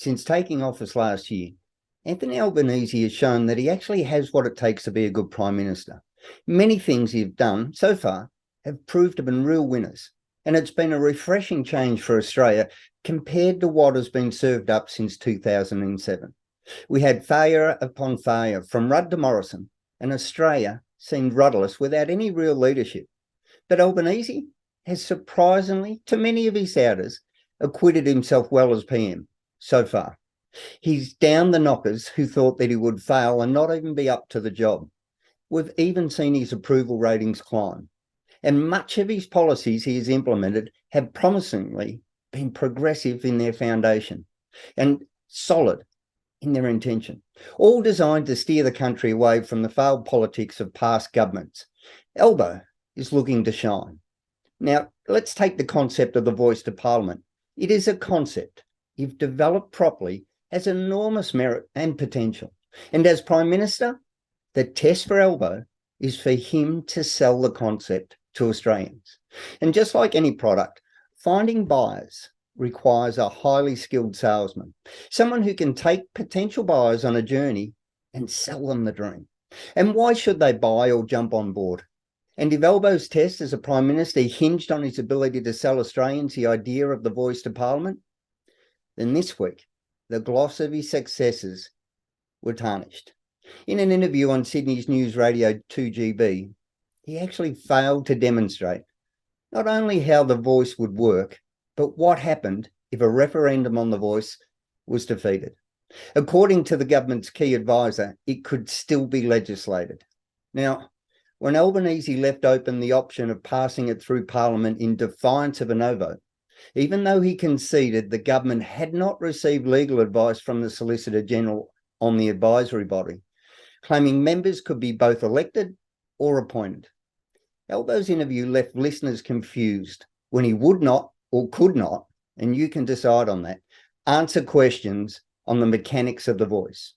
Since taking office last year, Anthony Albanese has shown that he actually has what it takes to be a good Prime Minister. Many things he's done so far have proved to have been real winners, and it's been a refreshing change for Australia compared to what has been served up since 2007. We had failure upon failure from Rudd to Morrison, and Australia seemed rudderless without any real leadership. But Albanese has surprisingly, to many of his doubters, acquitted himself well as PM so far. He's down the knockers who thought that he would fail and not even be up to the job. We've even seen his approval ratings climb. And much of his policies he has implemented have promisingly been progressive in their foundation and solid in their intention, all designed to steer the country away from the failed politics of past governments. Albo is looking to shine. Now, let's take the concept of the voice to Parliament. It is a concept, if developed properly, has enormous merit and potential. And as Prime Minister, the test for Albo is for him to sell the concept to Australians. And just like any product, finding buyers requires a highly skilled salesman, someone who can take potential buyers on a journey and sell them the dream. And why should they buy or jump on board? And if Albo's test as a Prime Minister hinged on his ability to sell Australians the idea of the voice to Parliament, then this week, the gloss of his successes were tarnished. In an interview on Sydney's News Radio 2GB, he actually failed to demonstrate not only how the voice would work, but what happened if a referendum on the voice was defeated. According to the government's key advisor, it could still be legislated. Now, when Albanese left open the option of passing it through Parliament in defiance of a no vote, even though he conceded the government had not received legal advice from the Solicitor General on the advisory body, claiming members could be both elected or appointed. Albo's interview left listeners confused when he would not or could not, and you can decide on that, answer questions on the mechanics of the voice.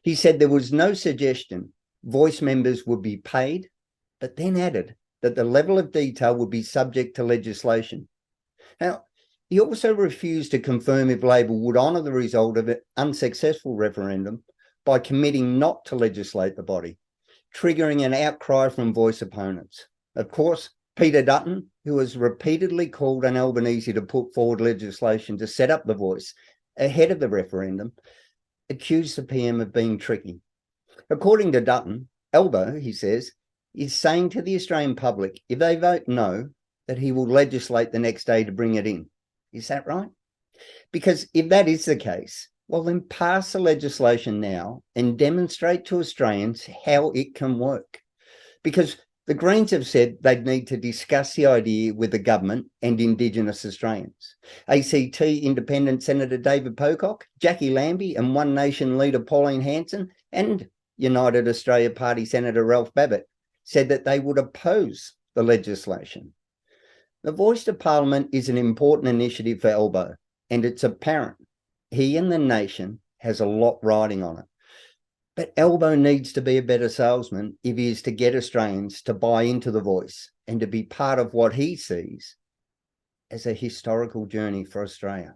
He said there was no suggestion voice members would be paid, but then added that the level of detail would be subject to legislation. Now, he also refused to confirm if Labor would honour the result of an unsuccessful referendum by committing not to legislate the body, triggering an outcry from voice opponents. Of course, Peter Dutton, who has repeatedly called on Albanese to put forward legislation to set up the voice ahead of the referendum, accused the PM of being tricky. According to Dutton, Albo, he says, is saying to the Australian public, if they vote no, that he will legislate the next day to bring it in. Is that right? Because if that is the case, well, then pass the legislation now and demonstrate to Australians how it can work. Because the Greens have said they'd need to discuss the idea with the government and Indigenous Australians. ACT Independent Senator David Pocock, Jackie Lambie and One Nation leader Pauline Hanson and United Australia Party Senator Ralph Babbitt said that they would oppose the legislation. The Voice to Parliament is an important initiative for Albo, and it's apparent he and the nation has a lot riding on it. But Albo needs to be a better salesman if he is to get Australians to buy into the voice and to be part of what he sees as a historical journey for Australia.